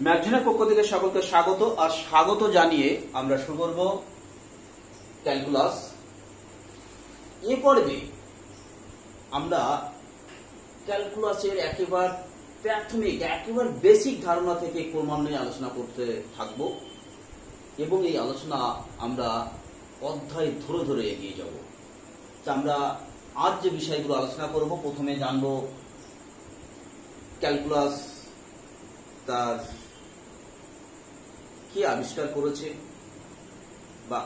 ম্যাগজিনের পক্ষ থেকে সকলকে স্বাগত। আর স্বাগত জানিয়ে আমরা শুরু করব ক্যালকুলাস। এ পর্বে আমরা ক্যালকুলাসের একেবারে প্রাথমিক একেবারে বেসিক ধারণা থেকে ক্রমান্বয়ে আলোচনা করতে থাকব এবং এই আলোচনা আমরা অধ্যায় ধরে ধরে এগিয়ে যাব। আমরা আজ যে বিষয়গুলো আলোচনা করব, প্রথমে জানব ক্যালকুলাস তার কে আবিষ্কার করেছে বা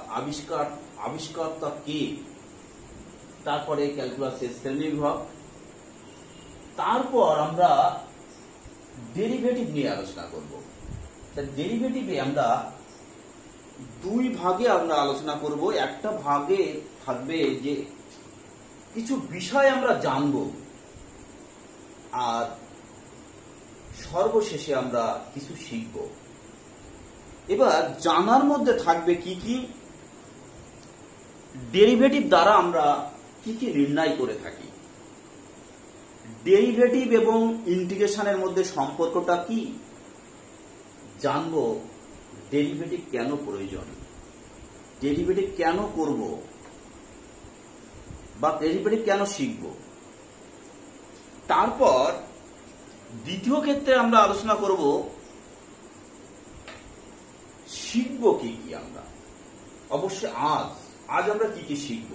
আবিষ্কারটা কে, তারপরে ক্যালকুলাসের শ্রেণীবিভাগ, তারপর আমরা ডেরিভেটিভ নিয়ে আলোচনা করব। ডেরিভেটিভে আমরা দুই ভাগে আমরা আলোচনা করব। একটা ভাগে থাকবে যে কিছু বিষয় আমরা জানব, আর সর্বশেষে আমরা কিছু শিখব। এবার জানার মধ্যে থাকবে কি কি, ডেরিভেটিভ দ্বারা আমরা কি কি নির্ণয় করে থাকি, ডেরিভেটিভ এবং ইন্টিগ্রেশনের মধ্যে সম্পর্কটা কি জানব, ডেরিভেটিভ কেন প্রয়োজন, ডেরিভেটিভ কেন করব বা ডেরিভেটিভ কেন শিখব। তারপর দ্বিতীয় ক্ষেত্রে আমরা আলোচনা করব শিখব কি কি আমরা, অবশ্যই আজ আমরা কি কি শিখব।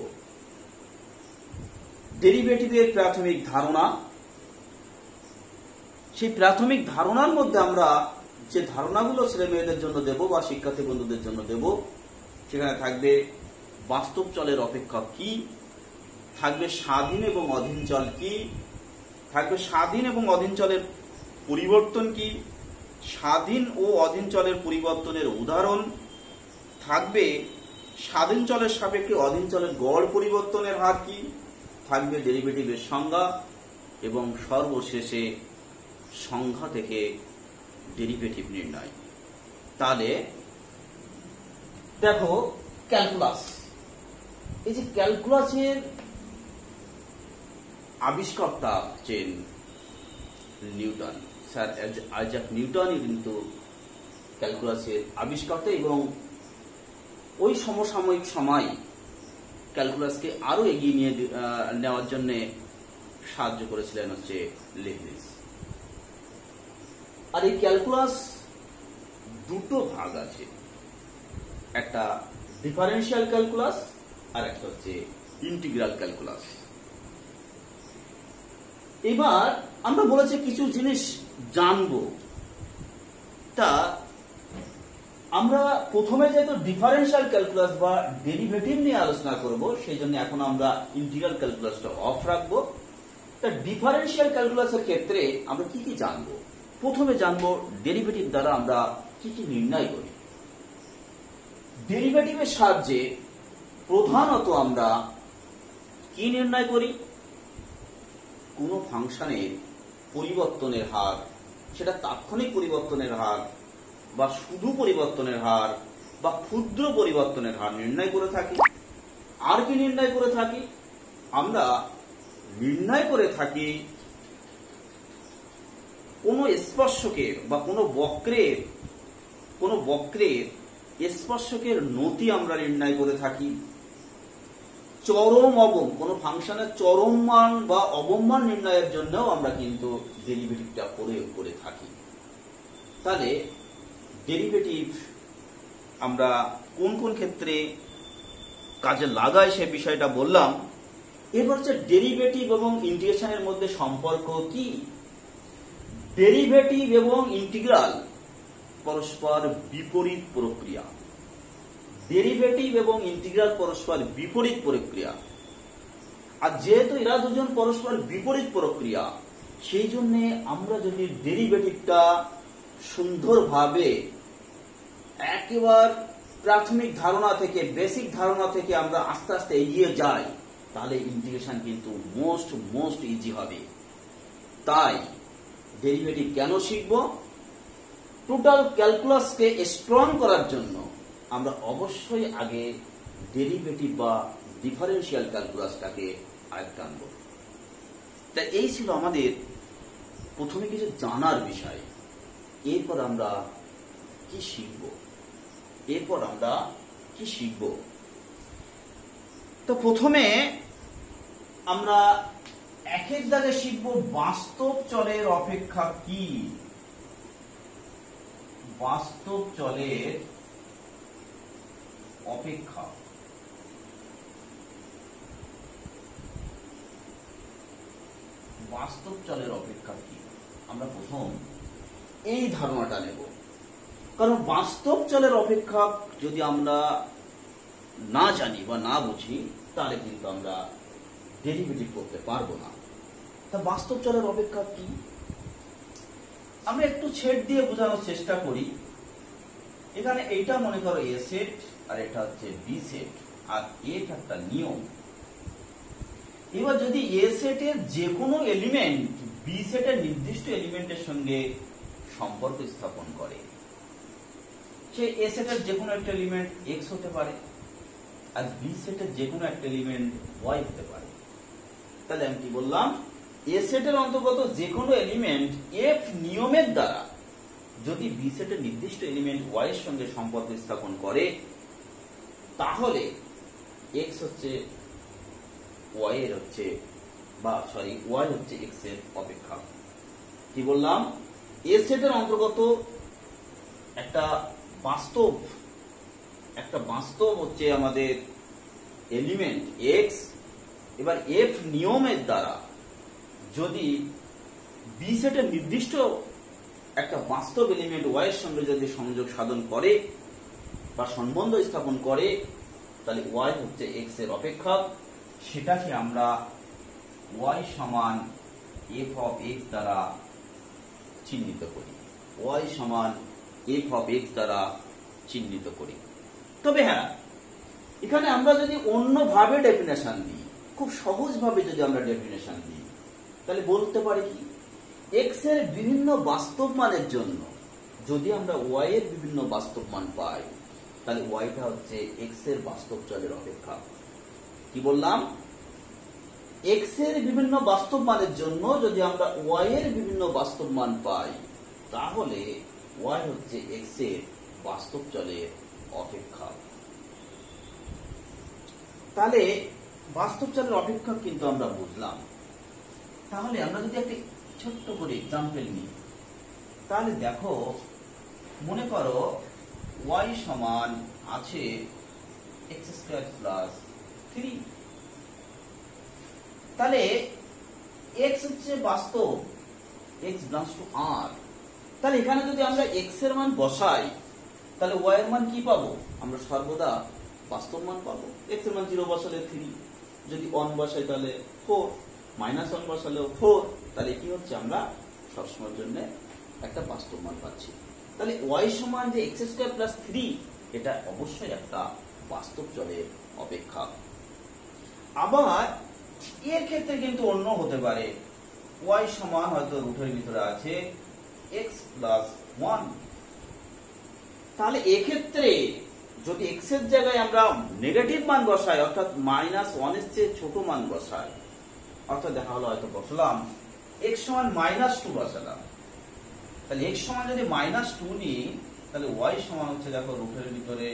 ডেরিভেটিভের প্রাথমিক ধারণা, সেই প্রাথমিক ধারণার মধ্যে আমরা যে ধারণাগুলো ছেলে মেয়েদের জন্য দেব বা শিক্ষার্থী বন্ধুদের জন্য দেব, সেখানে থাকবে বাস্তব চলের অপেক্ষা কি, থাকবে স্বাধীন এবং অধীন চল কি, থাকবে স্বাধীন এবং অধীন চলের পরিবর্তন কি, স্বাধীন ও অধীন চলের পরিবর্তনের উদাহরণ, থাকবে স্বাধীন চলের সাপেক্ষে অধীন চলের গড় পরিবর্তনের হার কি, থাকবে ডেরিভেটিভের সংজ্ঞা এবং সর্বশেষে সংজ্ঞা থেকে ডেরিভেটিভ নির্ণয়। তাহলে দেখো ক্যালকুলাস, এই যে ক্যালকুলাসের আবিষ্কর্তা হচ্ছেন নিউটন। স্যার আইজাক নিউটনই কিন্তু ক্যালকুলাসের আবিষ্কর্তা এবং ওই সমসাময়িক সময় ক্যালকুলাসকে আরো এগিয়ে নিয়ে নেওয়ার জন্য সাহায্য করেছিলেন হচ্ছে লিবনিজ। আর এই ক্যালকুলাস দুটো ভাগ আছে, একটা ডিফারেন্সিয়াল ক্যালকুলাস আর একটা হচ্ছে ইন্টিগ্রাল ক্যালকুলাস। এবার আমরা বলেছি কিছু জিনিস জানবো, তা আমরা প্রথমে যেহেতু ডিফারেন্সিয়াল ক্যালকুলাস বা ডেরিভেটিভ নিয়ে আলোচনা করব, সেই জন্য এখন আমরা ইন্টিগ্রাল ক্যালকুলাসটা অফ রাখবো। তা ডিফারেন্সিয়াল ক্যালকুলাসের ক্ষেত্রে আমরা কি কি জানবো, প্রথমে জানবো ডেরিভেটিভ দ্বারা আমরা কি কি নির্ণয় করি। ডেরিভেটিভের সাহায্যে প্রধানত আমরা কি নির্ণয় করি, কোন ফাংশনের পরিবর্তনের হার, সেটা তাৎক্ষণিক পরিবর্তনের হার বা শুধু পরিবর্তনের হার বা ক্ষুদ্র পরিবর্তনের হার নির্ণয় করে থাকি। আর কি নির্ণয় করে থাকি, আমরা নির্ণয় করে থাকি কোন স্পর্শকের বা কোন বক্রের স্পর্শকের নতি আমরা নির্ণয় করে থাকি। চরম অবম, কোন ফাংশনের চরম মান বা অবম মান নির্ণয়ের জন্য আমরা কিন্তু ডেরিভেটিভটা প্রয়োগ করে থাকি। তাহলে ডেরিভেটিভ আমরা কোন কোন ক্ষেত্রে কাজে লাগাই সে বিষয়টা বললাম। এরপর হচ্ছে ডেরিভেটিভ এবং ইন্টিগ্রেশনের মধ্যে সম্পর্ক কি। ডেরিভেটিভ এবং ইন্টিগ্রাল পরস্পর বিপরীত প্রক্রিয়া, ডেরিভেটিভ এবং ইন্টিগ্রাল পরস্পর বিপরীত প্রক্রিয়া। আর যেহেতু এরা দুজন পরস্পর বিপরীত প্রক্রিয়া, সেই জন্য আমরা যদি ডেরিভেটিভটা সুন্দরভাবে একেবারে প্রাথমিক ধারণা থেকে বেসিক ধারণা থেকে আমরা আস্তে আস্তে এগিয়ে যাই, তাহলে ইন্টিগ্রেশন কিন্তু মোস্ট ইজি হবে। তাই ডেরিভেটিভ কেন শিখব, টোটাল ক্যালকুলাসকে স্ট্রং করার জন্য আমরা অবশ্যই আগে ডেরিভেটিভ বা ডিফারেন্সিয়াল ক্যালকুলাসটাকে আয়ত্তে আনব। তাই এই ছিল আমাদের প্রথমে কিছু জানার বিষয়। এরপর আমরা কি শিখব? তো প্রথমে আমরা একের দাগে শিখব বাস্তব চলের অপেক্ষা কি। বাস্তব চলের অপেক্ষা কি আমরা প্রথম এই ধারণাটা নেব। কারণ বাস্তব চলের অপেক্ষা যদি আমরা না জানি বা না বুঝি তাহলে কিন্তু আমরা ডেরিভেটিভ করতে পারবো না। তা বাস্তব চলের অপেক্ষা কি আমরা একটু ছেদ দিয়ে বোঝানোর চেষ্টা করি। এখানে এইটা মনে করো এ সেট আর এটা হচ্ছে বি সেট, আর এটা একটা নিয়ম। এবার যদি এ সেটের যে কোনো এলিমেন্ট বি সেটের নির্দিষ্ট এলিমেন্টের সঙ্গে সম্পর্ক স্থাপন করে, সে এ সেটের যে কোনো একটা এলিমেন্ট এক্স হতে পারে আর বি সেটের যে কোনো একটা এলিমেন্ট ওয়াই হতে পারে। তাহলে আমি কি বললাম, এ সেটের অন্তর্গত যে কোনো এলিমেন্ট এফ নিয়মের দ্বারা যদি বি সেটের নির্দিষ্ট এলিমেন্ট ওয়াই এর সঙ্গে সম্পর্ক স্থাপন করে, তাহলে এক্স হচ্ছে ওয়াই এর হচ্ছে ওয়াই হচ্ছে এক্স এর অপেক্ষা। কি বললাম, এ সেটের অন্তর্গত একটা বাস্তব হচ্ছে আমাদের এলিমেন্ট এক্স। এবার এফ নিয়মের দ্বারা যদি বি সেটের নির্দিষ্ট একটা বাস্তব এলিমেন্ট ওয়াই এর সঙ্গে যদি সংযোগ সাধন করে বা সম্বন্ধ স্থাপন করে, তাহলে ওয়াই হচ্ছে এক্স এর অপেক্ষা। সেটাকে আমরা ওয়াই সমান এফ অফ এক্স দ্বারা চিহ্নিত করি। তবে হ্যাঁ, এখানে আমরা যদি অন্যভাবে ডেফিনেশন দিই, খুব সহজভাবে যদি আমরা ডেফিনেশন দিই, তাহলে বলতে পারি কি, এক্স এর বিভিন্ন বাস্তব মানের জন্য যদি আমরা ওয়াই এর বিভিন্ন বাস্তব মান পাই, তাহলে ওয়াইটা হচ্ছে এক্স এর বাস্তব চলের অপেক্ষা। কি বললাম, এক্স এর বিভিন্ন বাস্তব মানের জন্য যদি আমরা ওয়াই এর বিভিন্ন বাস্তব মান পাই, তাহলে ওয়াই হচ্ছে এক্স এর বাস্তব চলের অপেক্ষা। তাহলে বাস্তব চলের অপেক্ষা কিন্তু আমরা বুঝলাম। তাহলে আমরা যদি একটা ছোট্ট করে এক্সাম্পল নিই, তাহলে দেখো, মনে করো ওয়াই সমান আছে এক্স স্কয়ার প্লাস 3। তাহলে এক্স হচ্ছে বাস্তব, এক্স বিলংস টু আর। তাহলে এখানে যদি আমরা এক্স এর মান বসাই, তাহলে ওয়াই এর মান কি পাবো, আমরা সর্বদা বাস্তব মান পাবো। এক্স এর মান 0 বসালে 3, যদি 1 বসাই তাহলে 4, -1 বসালেও 4। তাহলে কি হচ্ছে, আমরা সবসময়ের জন্য একটা বাস্তব মান পাচ্ছি। তাহলে ওয়াই সমান যে এক্স স্কয়ার প্লাস 3, এটা অবশ্যই একটা বাস্তব চলের অপেক্ষা। আবার এর ক্ষেত্রে কিন্তু অন্য হতে পারে, ওয়াই সমান হয়তো রুটের ভিতরে আছে এক্স প্লাস 1। তাহলে এক্ষেত্রে যদি এক্স এর জায়গায় আমরা নেগেটিভ মান বসাই, অর্থাৎ -1 এর চেয়ে ছোট মান বসাই, অর্থাৎ দেখা হলো হয়তো বসলাম এক্স সমান -2 বসালাম, তাহলে এক্স সমান যদি -2 নিই, তাহলে ওয়াই সমান হচ্ছে দেখো রুটের ভিতরে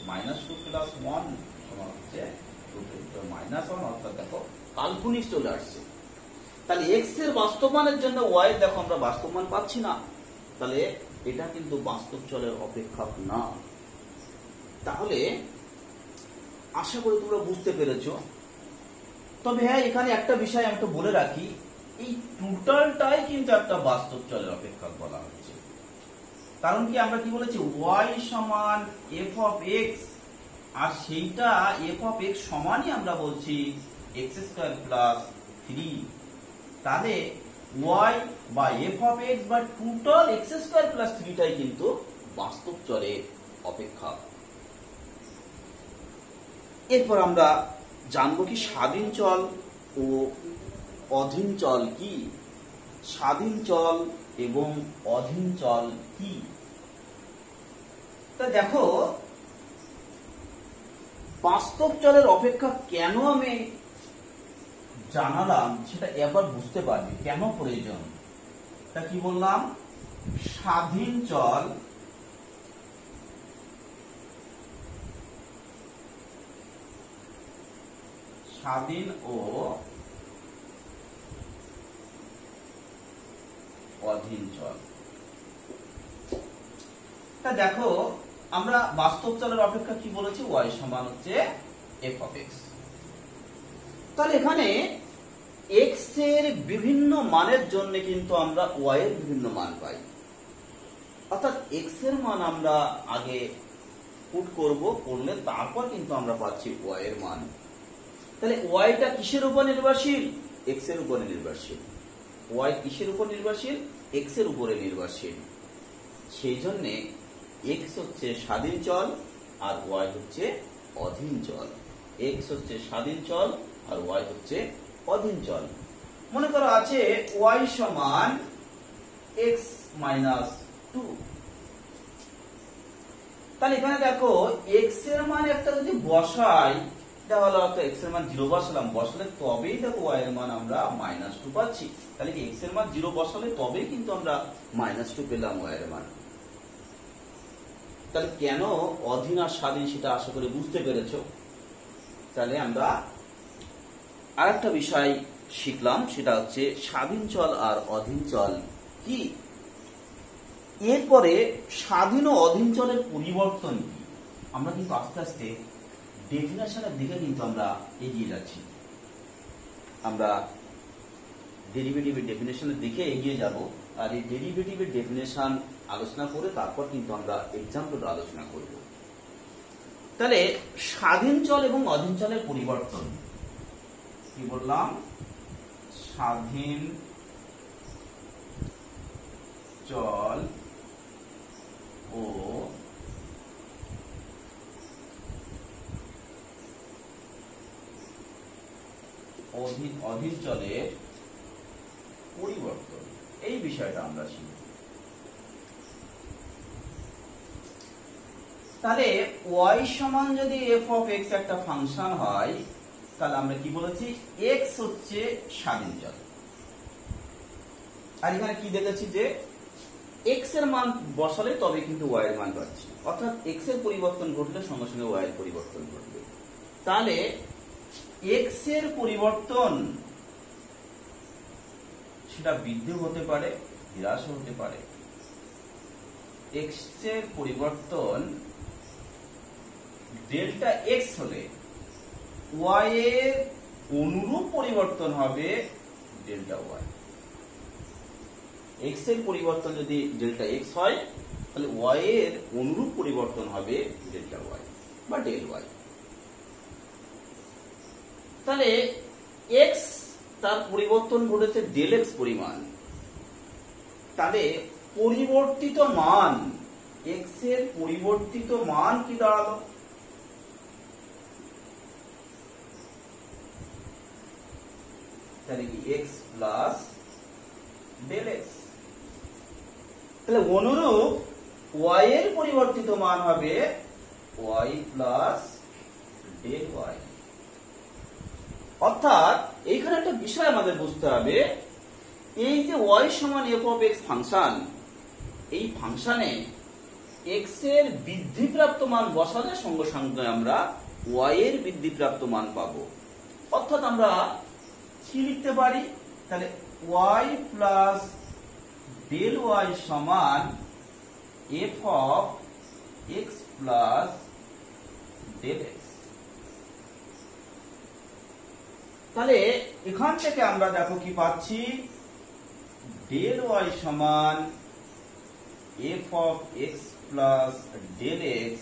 -2 প্লাস 1 সমান হচ্ছে রুটের ভিতরে -1, অর্থাৎ দেখো কাল্পনিক চলে আসছে। তাহলে এক্স এর বাস্তব মানের জন্য ওয়াই দেখো আমরা বাস্তব মান পাচ্ছি না, তাহলে এটা কিন্তু বাস্তব চলের অপেক্ষা না। তাহলে আশা করি তোমরা বুঝতে পেরেছো। তবে হ্যাঁ, এখানে একটা বিষয় আমি তো বলে রাখি, এই টোটালটাই কিন্তু একটা বাস্তব চলের অপেক্ষক বলা হচ্ছে। কারণ কি, আমরা কি বলেছি, ওয়াই সমান এফ অফ এক্স, আর সেইটা এফ অফ এক্স সমানই আমরা বলছি এক্স স্কয়ার প্লাস 3। তাহলে ওয়াই বা এফ অফ এক্স বা টোটাল এক্স স্কয়ার প্লাস 3টাই কিন্তু বাস্তব চলের অপেক্ষা। এরপর আমরা জানবো কি স্বাধীন চল ও অধীন চল কি। স্বাধীন চল এবং অধীন চল কি, তা দেখো, বাস্তব চলের অপেক্ষা কেন আমি জানালাম সেটা এবার বুঝতে পারবে কেন প্রয়োজন। তা কি বললাম, স্বাধীন চল স্বাধীন ও অধীন চল। তা দেখো আমরা বাস্তব চলের অপেক্ষা কি বলেছি, y সমান হচ্ছে f of x। তাহলে এখানে x এর বিভিন্ন মানের জন্য কিন্তু আমরা y এর বিভিন্ন মান পাই, অর্থাৎ x এর মান আমরা আগে পুট করব, করলে তারপর কিন্তু আমরা পাচ্ছি y এর মান। তাহলে y টা কিসের উপর নির্ভরশীল, x এর উপরে নির্ভরশীল। y কিসের উপর নির্ভরশীল, x এর উপরে নির্ভরশীল। সেই জন্য x হচ্ছে স্বাধীন চল আর y হচ্ছে অধীন চল। x হচ্ছে স্বাধীন চল আর y হচ্ছে অধীন চল। মনে করো আছে y সমান x মাইনাস 2। তাহলে এখানে দেখো x এর মান একটা যদি বসাই, এটা হলো x এর মান 0 বসালাম, বসালে তবেই দেখো y এর মান আমরা -2 পাচ্ছি। তাহলে কি x এর মান 0 বসালে তবেই কিন্তু আমরা -2 পেলাম y এর মান। তাহলে কেন অধীন আর স্বাধীন সেটা আশা করি বুঝতে পেরেছো। তাহলে আমরা আরেকটা বিষয় শিখলাম, সেটা হচ্ছে স্বাধীন চল আর অধীন চল কি। এরপরে স্বাধীন ও অধীন চলের পরিবর্তন কি, আমরা কিন্তু আস্তে আস্তে ডেফিনেশনের দিকে কিন্তু আমরা এগিয়ে যাচ্ছি। আমরা ডেরিভেটিভের ডেফিনেশনের দিকে এগিয়ে যাব, আর এই ডেরিভেটিভের ডেফিনেশন আলোচনা করে তারপর কিন্তু আমরা এক্সাম্পল আলোচনা করব। তাহলে স্বাধীন চল এবং অধীন চলের পরিবর্তন কি বললাম, স্বাধীন চল ও অধীন চলের পরিবর্তন, এই বিষয়টা আমরা শিখব। তাহলে y সমান যদি f of x একটা ফাংশন হয়, তাহলে আমরা কি বলেছি, x হচ্ছে স্বাধীন চল। আর এখানে কি দেখেছি যে x এর মান বসালে তবে কিন্তু y এর মান পাচ্ছি, অর্থাৎ x এর পরিবর্তন ঘটলে সঙ্গে সঙ্গে y এর পরিবর্তন ঘটবে। তাহলে x এর পরিবর্তন সেটা বৃদ্ধি হতে পারে, হ্রাস হতে পারে। x এর পরিবর্তন ডেল্টা x হলে y এর অনুরূপ পরিবর্তন হবে ডেল্টা y। x এর পরিবর্তন যদি ডেল্টা x হয়, তাহলে y এর অনুরূপ পরিবর্তন হবে ডেল্টা y বা ডেল y। তাহলে x তার পরিবর্তন ঘটেছে ডেল x পরিমাণ, তাহলে পরিবর্তিত মান x এর পরিবর্তিত মান কি দাঁড়ালো, তাহলে কি x প্লাস ডেল x। তাহলে অনুরূপ y এর পরিবর্তিত মান হবে y প্লাস ডেল y। অর্থাৎ এইখানে একটা বিষয় আমাদের বুঝতে হবে, এই যে y সমান f of x ফাংশন, এই ফাংশনে x এর বৃদ্ধিপ্রাপ্ত মান বসালে সঙ্গে সঙ্গে আমরা y এর বৃদ্ধিপ্রাপ্ত মান পাবো। অর্থাৎ আমরা কি লিখতে পারি, তাহলে y প্লাস ডেল y সমান f of x plus del x। তাহলে এখান থেকে আমরা দেখো কি পাচ্ছি, ডেল y সমান f of x plus del x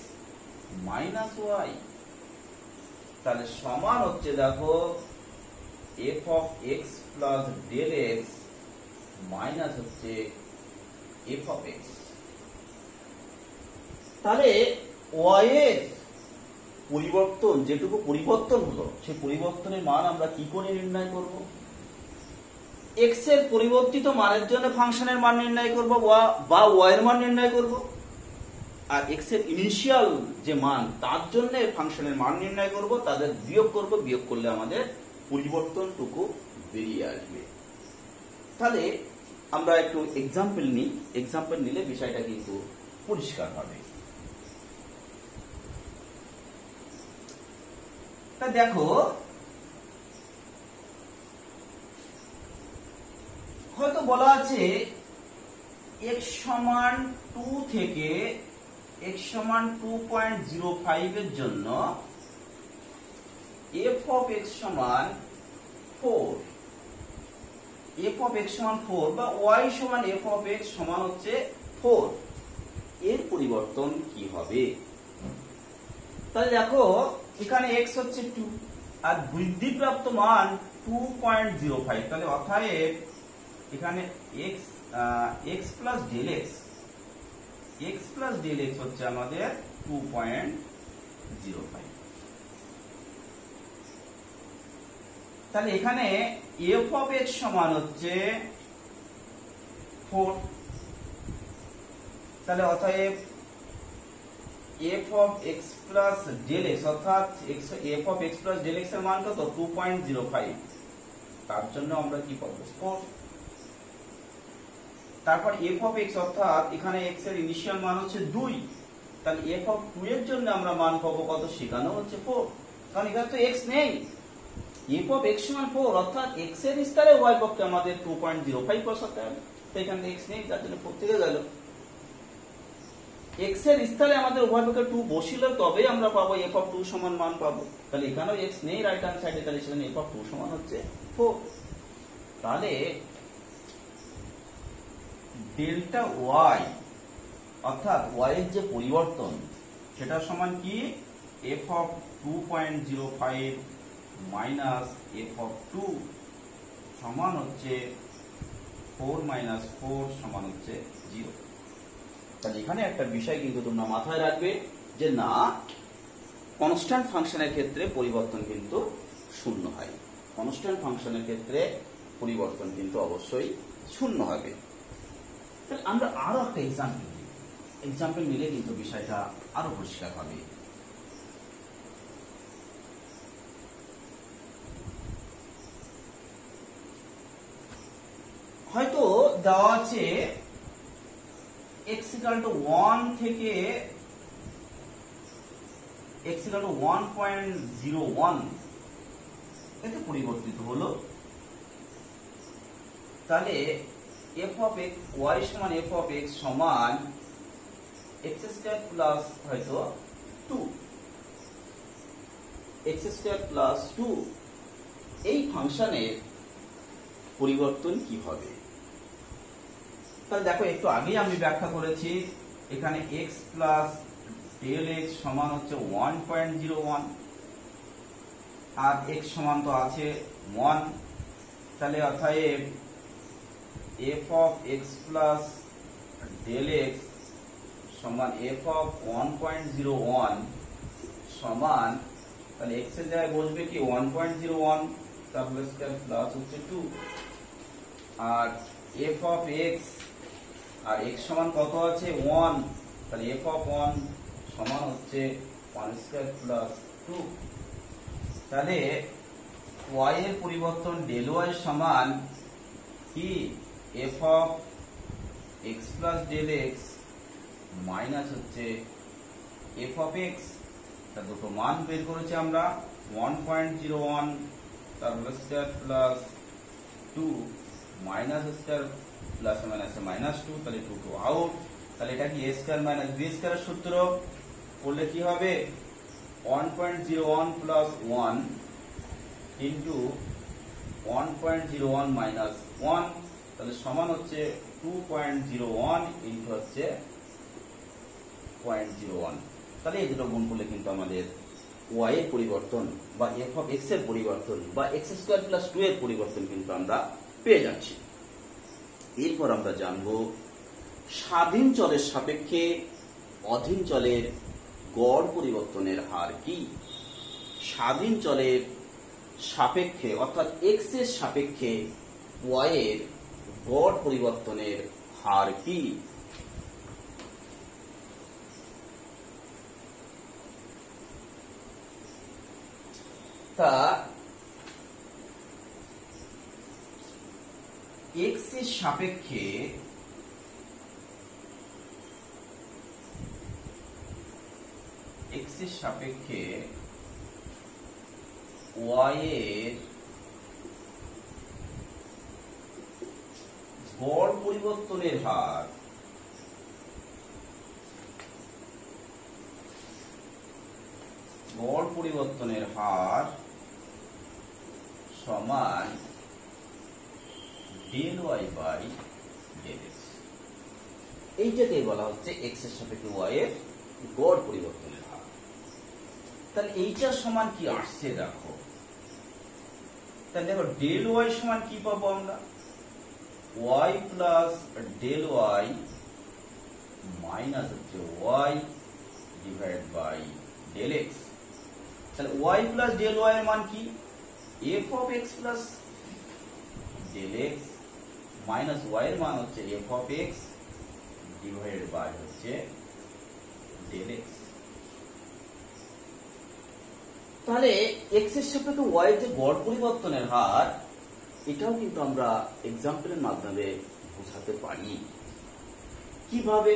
minus y। তাহলে সমান হচ্ছে দেখো f of x plus del x minus হচ্ছে f of x। তাহলে y এর পরিবর্তন, যেটুকু পরিবর্তন হলো, সেই পরিবর্তনের মান আমরা কি করে নির্ণয় করব, x এর পরিবর্তিত মানের জন্য ফাংশনের মান নির্ণয় করব বা y এর মান নির্ণয় করব, আর x এর ইনিশিয়াল যে মান তার জন্য ফাংশনের মান নির্ণয় করব, তাদের বিয়োগ করব, বিয়োগ করলে আমাদের পরিবর্তনটুকু বেরিয়ে আসবে। তাহলে আমরা একটু এক্সাম্পল নিই, এক্সাম্পল নিলে বিষয়টা কিন্তু পরিষ্কার হবে। তা দেখো, হয়তো বলা আছে x সমান 2 থেকে x সমান 2.05 এর জন্য f of x সমান 4, f of x সমান 4 বা y সমান f of x সমান হচ্ছে 4, এর পরিবর্তন কি হবে? তাহলে দেখো এখানে x হচ্ছে 2 আর বৃদ্ধিপ্রাপ্ত মান 2.05, তাহলে অর্থাৎ এখানে x প্লাস ডেল এক্স হচ্ছে আমাদের 2.05। তাহলে এখানে f of x সমান হচ্ছে 4, তাহলে অতএব f of x plus del x অর্থাৎ f of x plus del x এর মান কত? 2.05, তার জন্য আমরা কি পাবো? 4। তারপর f of x অর্থাৎ এখানে x এর ইনিশিয়াল মান হচ্ছে 2, তাহলে f of 2 এর জন্য আমরা মান পাবো কত? সেখানেও হচ্ছে 4, কারণ এখানে তো x নেই। f of x সমান 4 অর্থাৎ x এর স্তরে y পক্ষে আমাদের 2.05 বসাতে হবে, তো এখানে x নেই, তার জন্য 4 থেকে গেল। x এর স্তরে আমাদের উভয় পক্ষে 2 বসিলে তবে আমরা পাবো f of 2 সমান মান পাবো, তাহলে এখানেও x নেই রাইট হ্যান্ড সাইডে, তাহলে সেখানে f of 2 সমান হচ্ছে 4। তাহলে ডেল্টা y অর্থাৎ y এর যে পরিবর্তন সেটা সমান কি? f of 2.05 minus f of 2 সমান হচ্ছে 4 মাইনাস 4 সমান হচ্ছে 0। তাহলে এখানে একটা বিষয় কিন্তু তোমরা মাথায় রাখবে যে না, কনস্ট্যান্ট ফাংশনের ক্ষেত্রে পরিবর্তন কিন্তু শূন্য হয়, কনস্ট্যান্ট ফাংশনের ক্ষেত্রে পরিবর্তন কিন্তু অবশ্যই শূন্য হবে। তাহলে আমরা আরো একটা এক্সাম্পল নিলে কিন্তু বিষয়টা আরো পরিষ্কার হবে। হয়তো দেওয়া আছে x equal to 1 থেকে x equal to 1.01 এতে পরিবর্তিত হলো, তাহলে f of x y সমান f of x সমান x স্কয়ার প্লাস হয়তো 2, x স্কয়ার প্লাস 2, এই ফাংশনের পরিবর্তন কি হবে? তাহলে দেখো একটু আগেই আমি ব্যাখ্যা করেছি, এখানে x প্লাস ডেল x সমান হচ্ছে 1.01 আর x সমান তো আছে 1, তাহলে অর্থাৎ f of x plus del x সমান f of 1.01 সমান, তাহলে x এর জায়গায় বসবে কি 1.01 তারপর স্কয়ার প্লাস হচ্ছে 2, আর f of x R x সমান কত আছে? 1, তাহলে f of 1 সমান হচ্ছে 1 স্কয়ার প্লাস 2। তাহলে y এর পরিবর্তন del y সমান কি? f of x plus del x minus হচ্ছে f of x, তার দুটো মান বের করেছি আমরা 1.01 তারপর square plus 2 minus square plus minus minus 2, তাহলে 2 টু আউট, তাহলে এটা কি a square minus b square সূত্র করলে কি হবে? 1.01 প্লাস 1 ইন্টু 1.01 মাইনাস 1, তাহলে সমান হচ্ছে 2.01 ইন্টু হচ্ছে 0.01, তাহলে এই দুটো গুণ করলে কিন্তু আমাদের y এর পরিবর্তন বা f of x এর পরিবর্তন বা x স্কয়ার প্লাস 2 এর পরিবর্তন কিন্তু আমরা পেয়ে যাচ্ছি। এরপর আমরা জানব স্বাধীন চলের সাপেক্ষে অধীন চলের গড় পরিবর্তনের হার কি? স্বাধীন চলের সাপেক্ষে অর্থাৎ x এর সাপেক্ষে y এর গড় পরিবর্তনের হার কি? তা এক্স এর সাপেক্ষে ওয়াই এর গড় পরিবর্তনের হার সমান del Y by del x. এইটাকে বলা হচ্ছে এক্স এর সাপেক্ষে ওয়াই এর গড় পরিবর্তনের হার। তাহলে এইটা সমান কি আসছে দেখো, তাহলে দেখো ডেল ওয়াই সমান কি পাবো আমরা, Y plus del Y minus হচ্ছে Y divide by del X. তাহলে ওয়াই প্লাস ডেল ওয়াই এর মান কি, F of x plus del x minus Y এর মান হচ্ছে F of x divided by হচ্ছে ডেল এক্স। তাহলে এক্স এর সাপেক্ষে ওয়াই এর যে গড় পরিবর্তনের হার, এটাও কিন্তু আমরা এক্সাম্পলের মাধ্যমে বোঝাতে পারি। কিভাবে?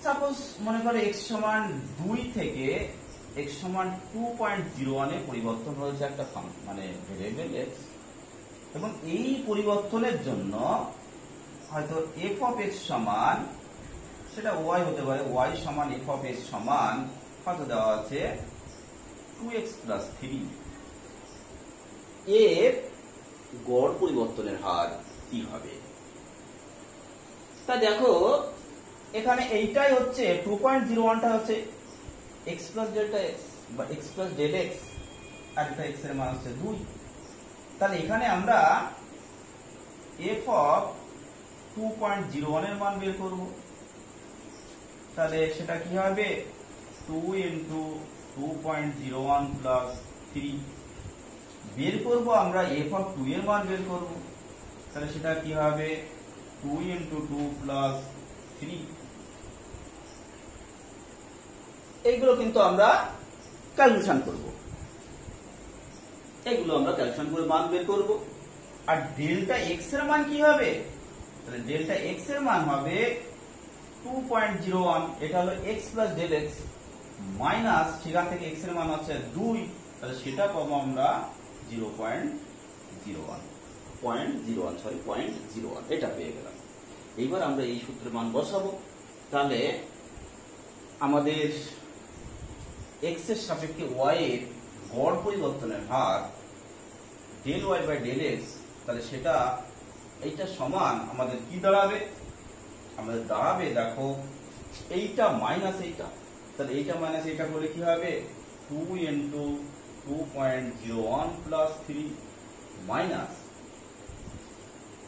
সাপোজ মনে করো এক্স সমান 2 থেকে এক্স সমান 2.01 এ পরিবর্তন হয়েছে একটা মানে ভেরিয়েবল এক্স, এবং এই পরিবর্তনের জন্য হয়তো এফ অফ এক্স সমান, সেটা ওয়াই হতে পারে, ওয়াই সমান এফ অফ এক্স সমান হয়তো দেওয়া আছে 2x প্লাস 3। এর গড় পরিবর্তনের হার কি হবে? তা দেখো এখানে এইটাই হচ্ছে 2.01টা হচ্ছে x প্লাস ডেল্টা x বা x প্লাস ডেল x, আর এটা x এর মান হচ্ছে 2। তাহলে এখানে আমরা f অফ 2.01 এর মান বের করব। তাহলে সেটা কি হবে, 2 ইনটু 2.01 প্লাস 3 বের করব আমরা f অফ 2 এর মান বের করব। তাহলে সেটা কি হবে, 2 ইনটু 2 প্লাস 3। এইগুলো কিন্তু আমরা ক্যালকুলেশন করব, এগুলো আমরা ক্যালকুলেশন করে মান বের করব। আর ডেল্টা এক্স এর মান কি হবে, তাহলে ডেল্টা এক্স এর মান হবে 2.01, এটা হলো x plus del x minus সেখান থেকে এক্স এর মান হচ্ছে 2, তাহলে সেটা পাবো আমরা 0.01, এটা পেয়ে গেলাম। এইবার আমরা এই সূত্রের মান বসাবো। তাহলে আমাদের এক্স এর সাপেক্ষে ওয়াই এর গড় পরিবর্তনের হার del Y by del X, তাহলে সেটা এইটা সমান আমাদের কি দাঁড়াবে, আমাদের দাঁড়াবে দেখো এইটা মাইনাস এইটা, তাহলে এইটা মাইনাস এইটা করলে কি হবে, 2 into 2.01 plus 3 minus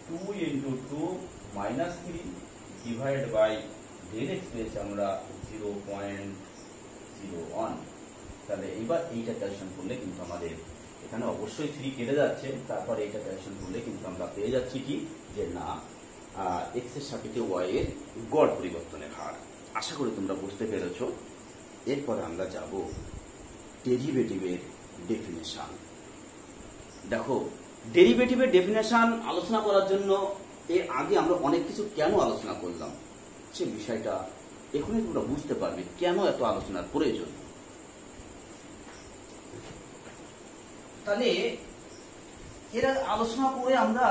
2 into 2 minus 3 divide by del x পেয়েছি আমরা 0.01। তাহলে এবার এইটা ক্যালকুলেশন করলে কিন্তু আমাদের এখানে অবশ্যই 3 কেটে যাচ্ছে, তারপর এইটা ক্যালকুলেশন করলে কিন্তু আমরা পেয়ে যাচ্ছি কি, যে না এক্স এর সাপেক্ষে ওয়াই এর গড় পরিবর্তনের হার। আশা করি তোমরা বুঝতে পেরেছো। এরপরে আমরা যাব ডেরিভেটিভের ডেফিনেশন। দেখো ডেরিভেটিভের ডেফিনেশন আলোচনা করার জন্য এর আগে আমরা অনেক কিছু কেন আলোচনা করলাম, সে বিষয়টা এখনই তোমরা বুঝতে পারবে কেন এত আলোচনার প্রয়োজন। তাহলে এর আলোচনা করে আমরা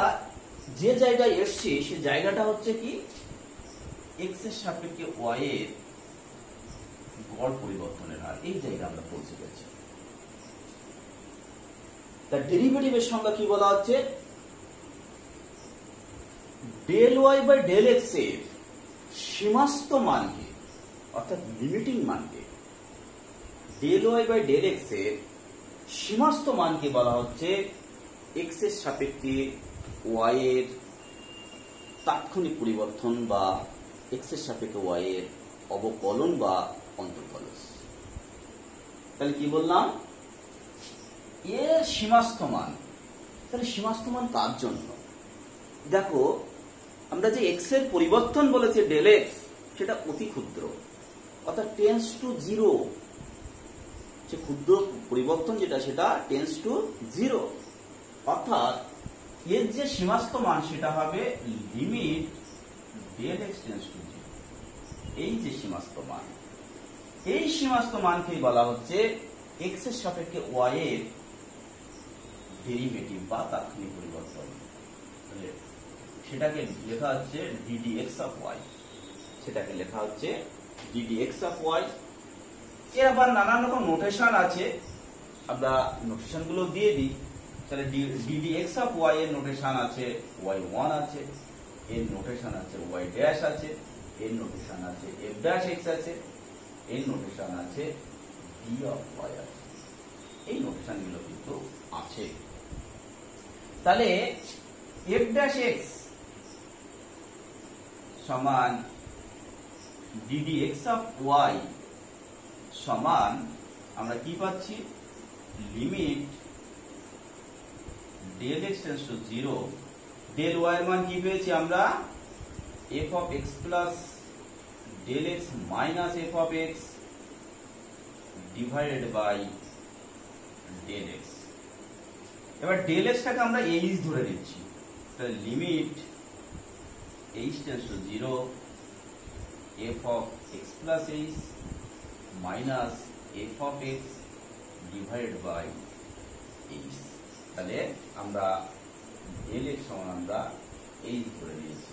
যে জায়গায় এসছি সে জায়গাটা হচ্ছে কি, এক্স এর সাপেক্ষে ওয়াই এর গড় পরিবর্তনের হার, এই জায়গায় আমরা পৌঁছে গেছি। তার ডেরিভেটিভের সংজ্ঞা কি বলা হচ্ছে, del Y by del x এর সীমাস্ত মানকে, অর্থাৎ লিমিটিং মানকে, del Y by del x এর সীমাস্ত মানকে বলা হচ্ছে এক্স এর সাপেক্ষে ওয়াই এর তাৎক্ষণিক পরিবর্তন বা এক্স এর সাপেক্ষে ওয়াই এর অবকলন বা অন্তর্কলন। তাহলে কি বললাম, এর সীমাস্ত মান। তাহলে সীমাস্ত মান কার জন্য? দেখো আমরা যে এক্স এর পরিবর্তন বলেছি ডেল এক্স, সেটা অতি ক্ষুদ্র, অর্থাৎ টেন্স টু 0। যে ক্ষুদ্র পরিবর্তন যেটা, সেটা টেন্স টু 0, অর্থাৎ এর যে সীমাস্থ মান সেটা হবে limit del x tends to zero. এই যে সীমাস্থ মান, এই সীমাস্থ মানকেই বলা হচ্ছে এক্স এর সাপেক্ষে ওয়াই এর ডেরিভেটিভ বা তাৎক্ষণিক পরিবর্তন। সেটাকে লেখা হচ্ছে ডিডি এক্স অফ ওয়াই, সেটাকে লেখা হচ্ছে ডিডি এক্স অফ ওয়াই। এর আবার নানান রকম নোটেশন আছে, আমরা নোটেশন গুলো দিয়ে দিই। তাহলে ডিডি এক্স অফ ওয়াই এর নোটেশন আছে ওয়াই ওয়ান আছে, এর নোটেশন আছে ওয়াই ড্যাশ আছে, এর নোটেশন আছে এফ ড্যাশ এক্স আছে, এর নোটেশন আছে ডি অফ ওয়াই আছে। এই নোটেশন গুলো কিন্তু আছে। তাহলে এফ ড্যাশ এক্স সমান ডিডি এক্স অফ ওয়াই সমান আমরা কি পাচ্ছি, limit del x tends to zero, del Y এর মান কি পেয়েছি আমরা, f of x plus del x minus f of x divided by del x. এবার ডেল এক্সটাকে আমরা এইচ ধরে নিচ্ছি, তাহলে limit h tends to zero f of x plus h minus f of x divided by h. তাহলে আমরা del x সমান আমরা এইচ ধরে নিয়েছি,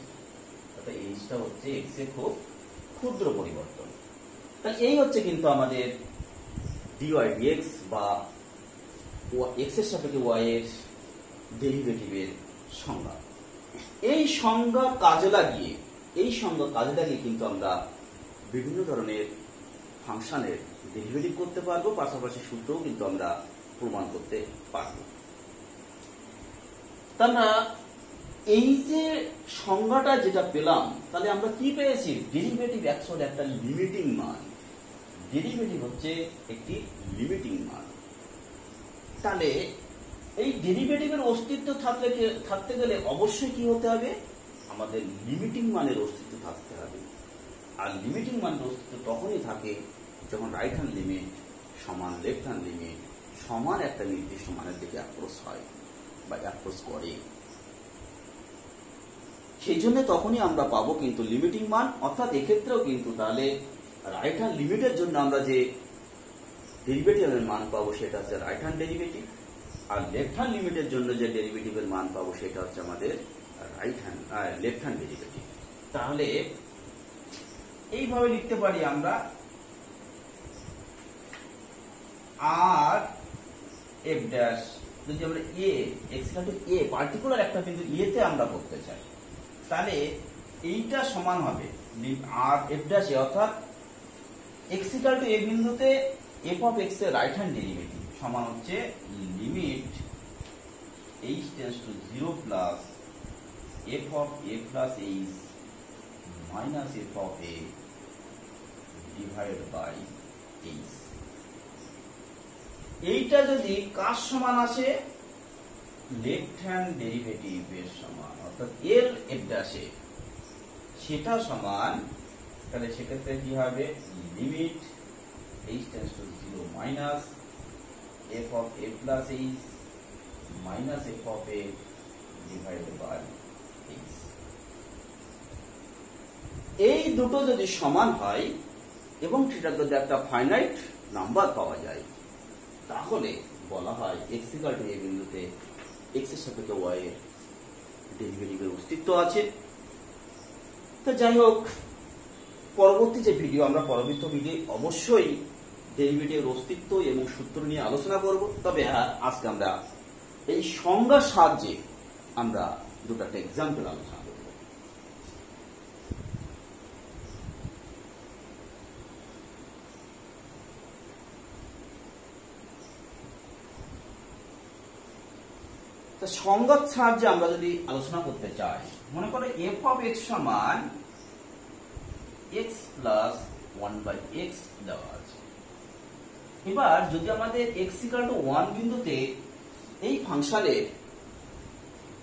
অর্থাৎ এইচটা হচ্ছে এক্স এর খুব ক্ষুদ্র পরিবর্তন। তাহলে এই হচ্ছে কিন্তু আমাদের ডিওয়াই ডিএক্স বা এক্স এর সাপেক্ষে ওয়াই এর ডেরিভেটিভের সংজ্ঞা। এই সংজ্ঞা কাজে লাগিয়ে কিন্তু আমরা বিভিন্ন ধরনের ফাংশনের ডেরিভেটিভ করতে পারবো, পাশাপাশি সূত্রও কিন্তু আমরা প্রমাণ করতে পারবো। আমরা এই যে সংজ্ঞাটা যেটা পেলাম, তাহলে আমরা কি পেয়েছি, ডেরিভেটিভ অ্যাকচুয়ালি একটা লিমিটিং মান। ডেরিভেটিভ হচ্ছে একটি লিমিটিং মান। তাহলে এই ডেরিভেটিভের অস্তিত্ব থাকতে গেলে অবশ্যই কি হতে হবে, আমাদের লিমিটিং মানের অস্তিত্ব থাকতে হবে। আর লিমিটিং মানের অস্তিত্ব তখনই থাকে যখন রাইট হ্যান্ড লিমিট সমান লেফট হ্যান্ড লিমিট সমান একটা নির্দিষ্ট মানের দিকে অ্যাপ্রোচ হয় বা অ্যাপ্রোচ করে। সেই জন্য তখনই আমরা পাবো কিন্তু লিমিটিং মান। অর্থাৎ এক্ষেত্রেও কিন্তু তাহলে রাইট হ্যান্ড লিমিটের জন্য আমরা যে ডেরিভেটিভের মান পাবো সেটা হচ্ছে রাইট হ্যান্ড ডেরিভেটিভ, আর লেফট হ্যান্ড লিমিটের জন্য যে ডেরিভেটিভের মান পাবো সেটা হচ্ছে আমাদের লেফট হ্যান্ড ডেরিভেটিভ। তাহলে এইভাবে লিখতে পারি আমরা আর এফ ড্যাশ, যদি আমরা এ পার্টিকুলার একটা কিন্তু ইয়েতে আমরা করতে চাই, তাহলে এইটা সমান হবে আর এফ ড্যাশ এ, অর্থাৎ এক্স ইকুয়াল টু এ বিন্দুতে এফ অফ এক্স এর রাইট হ্যান্ড ডেরিভেটিভ সমান হচ্ছে limit h tends to zero plus f of a plus h minus f of a divided by h. এইটা যদি কার সমান আসে, left hand derivative এর সমান, অর্থাৎ এর এফ ড্যাশে সেটা সমান, তাহলে সেক্ষেত্রে কি হবে, limit h tends to zero minus f of a plus h minus f of a divided by h. এই দুটো যদি সমান হয় এবং সেটা যদি একটা ফাইনাইট নাম্বার পাওয়া যায়, তাহলে বলা হয় এক্স ইকুয়াল টু এ বিন্দুতে এক্স এর সাপেক্ষে ওয়াই এর ডেরিভেটিভের অস্তিত্ব আছে। তো যাই হোক, পরবর্তী যে ভিডিও, আমরা পরবর্তী ভিডিও অবশ্যই ডেরিভেটিভের অস্তিত্ব এবং সূত্র নিয়ে আলোচনা করব। তবে হ্যাঁ, আজকে আমরা এই সংজ্ঞার সাহায্যে আমরা দুটো একটা এক্সাম্পল আলোচনা করব। সংজ্ঞার সাহায্যে আমরা যদি আলোচনা করতে চাই, মনে করো এফ অফ এক্স সমান এক্স প্লাস 1/x দেওয়া আছে। এবার যদি আমাদের এক্স ইকুয়াল টু 1 বিন্দুতে এই ফাংশনের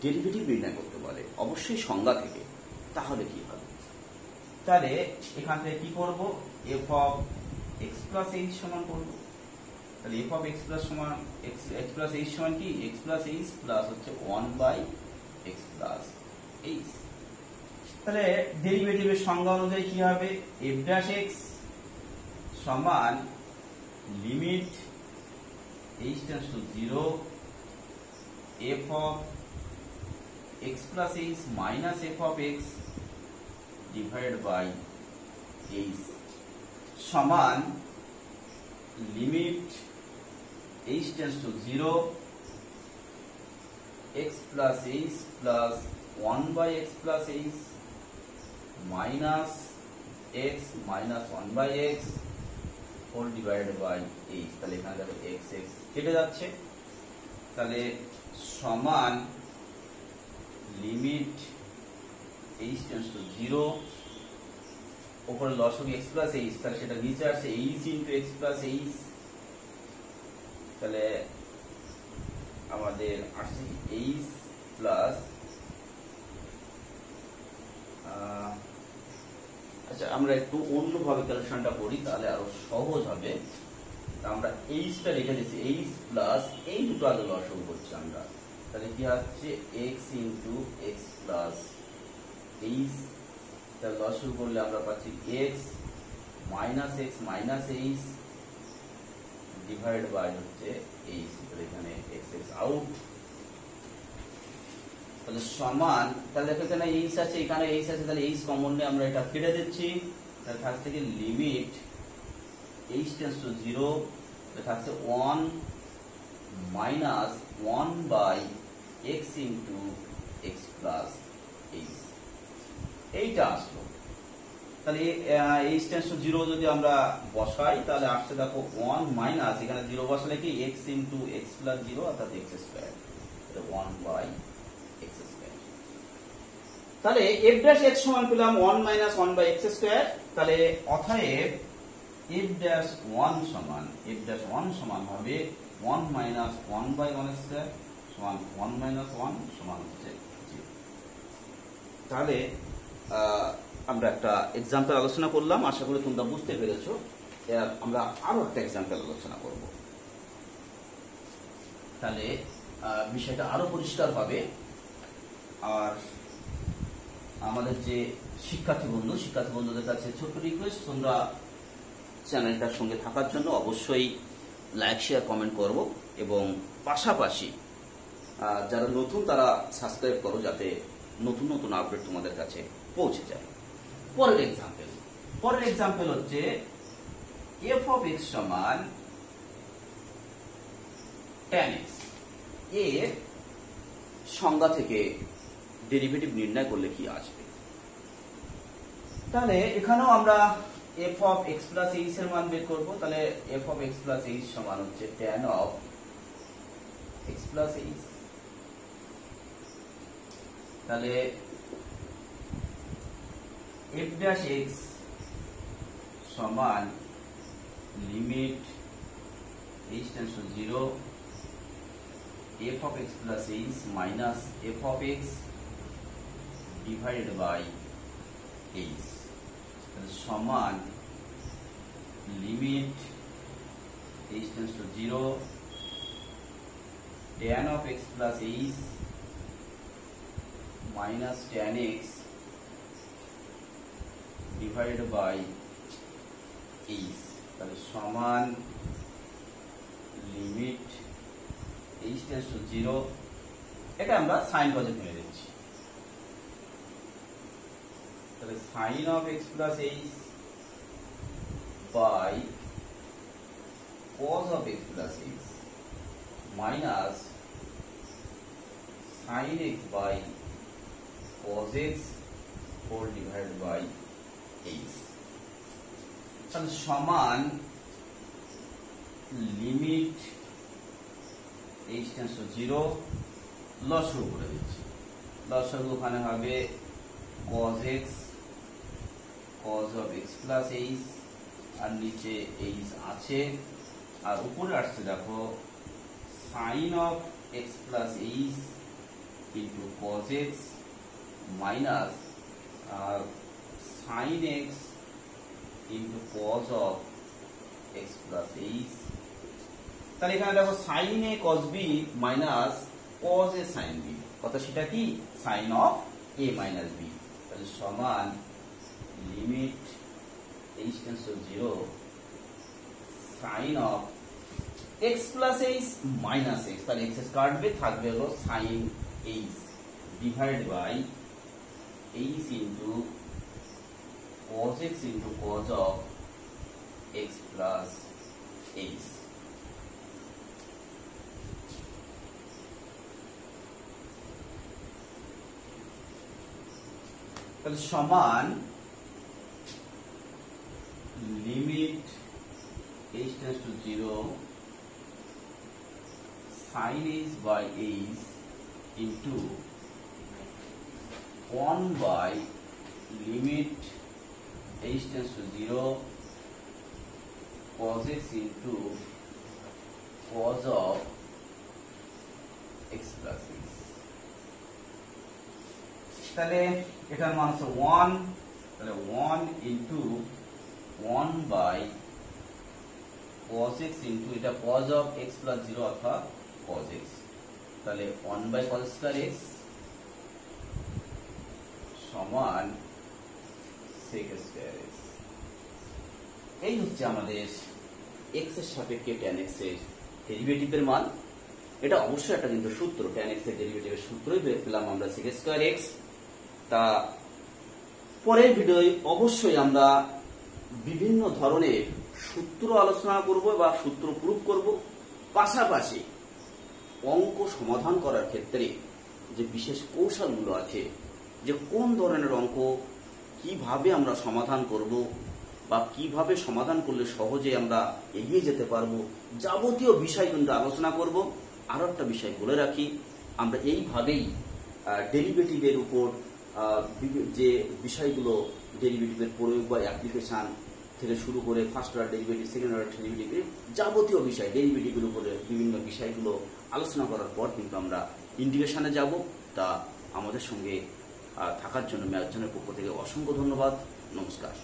ডেরিভেটিভ নির্ণয় করতে বলে, অবশ্যই সংজ্ঞা থেকে, তাহলে কি হবে, তাহলে এখান থেকে কি করব, F of x plus H সমান করব। তাহলে এফ অফ এক্স প্লাস সমান এক্স প্লাস এইচ সমান কি, এক্স প্লাস এইচ প্লাস হচ্ছে 1/x x প্লাস h। তাহলে ডেরিভেটিভের সংজ্ঞা অনুযায়ী কি হবে? f ড্যাশ x সমান limit h tends to 0 f of x plus h minus f of x divided by h সমান limit h tends to 0 x plus h plus 1 by x plus h minus x minus 1 by x whole divided by h। তাহলে এখানে দেখো x x কেটে যাচ্ছে, তাহলে সমান limit h tends to 0 উপরে লসাগু x plus h, তাহলে সেটা নিচে আসছে h into x plus h। তাহলে আমাদের আসছে h প্লাস, আচ্ছা আমরা একটু অন্যভাবে ক্যালকুলেশনটা করি তাহলে আরো সহজ হবে। আমরা h টা লিখে দিচ্ছি h প্লাস এই দুটো আগে লসাগু করছি আমরা, তাহলে কি হচ্ছে x into x plus h, তাহলে লসাগু করলে আমরা পাচ্ছি x minus h divide by হচ্ছে h, তাহলে এখানে x x আউট। তাহলে সমান, তাহলে এখানে h আছে এখানে h আছে, তাহলে h কমন নিয়ে আমরা এটা কেটে দিচ্ছি, তাহলে থাকছে কি লিমিট h টেন্ডস টু 0, থাকছে 1 minus 1 by x into x plus h, এইটা আসলো। তাহলে h টেন্ডস টু 0 যদি আমরা বসাই তাহলে আসছে দেখো 1 মাইনাস এখানে 0 বসালে কি x ইন্টু x প্লাস 0 অর্থাৎ x square, 1 by x square. তাহলে f ড্যাশ x সমান পেলাম 1 মাইনাস 1 বাই x স্কয়ার। তাহলে অতএব f ড্যাশ 1 সমান হবে 1 মাইনাস 1 বাই 1 স্কয়ার সমান 1 মাইনাস 1 সমান হচ্ছে 0। তাহলে আমরা একটা এক্সাম্পল আলোচনা করলাম, আশা করি তোমরা বুঝতে পেরেছো। আমরা আরো একটা এক্সাম্পল আলোচনা করব, তাহলে বিষয়টা আরো পরিষ্কার হবে। আর আমাদের যে শিক্ষার্থী বন্ধুদের কাছে ছোট্ট রিকোয়েস্ট, তোমরা চ্যানেলটার সঙ্গে থাকার জন্য অবশ্যই লাইক শেয়ার কমেন্ট করব, এবং পাশাপাশি যারা নতুন তারা সাবস্ক্রাইব করো, যাতে নতুন নতুন আপডেট তোমাদের কাছে পৌঁছে যায়। পরের এক্সাম্পল হচ্ছে f of x সমান tan x এর সংজ্ঞা থেকে ডেরিভেটিভ নির্ণয় করলে কি আসবে। তাহলে এখানেও আমরা f of x plus h এর মান বের করব। তাহলে f of x plus h সমান হচ্ছে tan of x plus h। তাহলে f dash x সমান limit h tends to 0 f of x plus h minus f of x divided by h সমান limit h tends to 0 tan of x plus h minus tan x divided by h, তাহলে সমান limit h tends to 0, এটা আমরা sign কজে ফেলে দিচ্ছি। তাহলে sin of x plus h by cos of x plus h minus sin x by cos x whole divided by h, তাহলে সমান limit h tends to 0, লসাগু করে দিচ্ছি। লসাগু ওখানে হবে cos x cos of x plus h, আর নিচে h আছে, আর উপরে আসছে দেখো sin of x plus h into cos x minus sin x into cos of x plus h। তাহলে এখানে দেখো sin a cos b minus cos a sin b, অর্থাৎ সেটা কি sine of a minus b, তাহলে সমান limit h tends to 0 sine of x plus h minus x, তাহলে x কাটবে, থাকবে হলো sine h divide by h into cos x into cos of x plus h। তাহলে সমান limit h tends to 0 sin h by h into 1 by limit h tends to 0 cos x into cos of x plus x। তাহলে এটার মান হচ্ছে 1, তাহলে 1 into 1 by cos x into এটা cos of x plus 0 অর্থাৎ cos x, তাহলে 1 by cos square x সমান sec square x। এই হচ্ছে আমাদের x এর সাপেক্ষে tan x এর ডেরিভেটিভের মান। এটা অবশ্যই একটা কিন্তু সূত্র, tan x এর ডেরিভেটিভের সূত্রই পেলাম আমরা sec square x। তা পরের ভিডিওয় অবশ্যই আমরা বিভিন্ন ধরনের সূত্র আলোচনা করব বা সূত্র প্রুফ করব, পাশাপাশি অঙ্ক সমাধান করার ক্ষেত্রে যে বিশেষ কৌশলগুলো আছে, যে কোন ধরনের অঙ্ক কিভাবে আমরা সমাধান করব বা কিভাবে সমাধান করলে সহজে আমরা এগিয়ে যেতে পারবো, যাবতীয় বিষয় কিন্তু আলোচনা করব। আরো একটা বিষয় বলে রাখি, আমরা এইভাবেই ডেরিভেটিভের উপর যে বিষয়গুলো, ডেরিভেটিভের প্রয়োগ বা অ্যাপ্লিকেশন থেকে শুরু করে first order derivative, second order derivative, যাবতীয় বিষয় ডেরিভেটিভের উপরে বিভিন্ন বিষয়গুলো আলোচনা করার পর কিন্তু আমরা ইন্টিগ্রেশনে যাব। তা আমাদের সঙ্গে থাকার জন্য ম্যাথজনের পক্ষ থেকে অসংখ্য ধন্যবাদ। নমস্কার।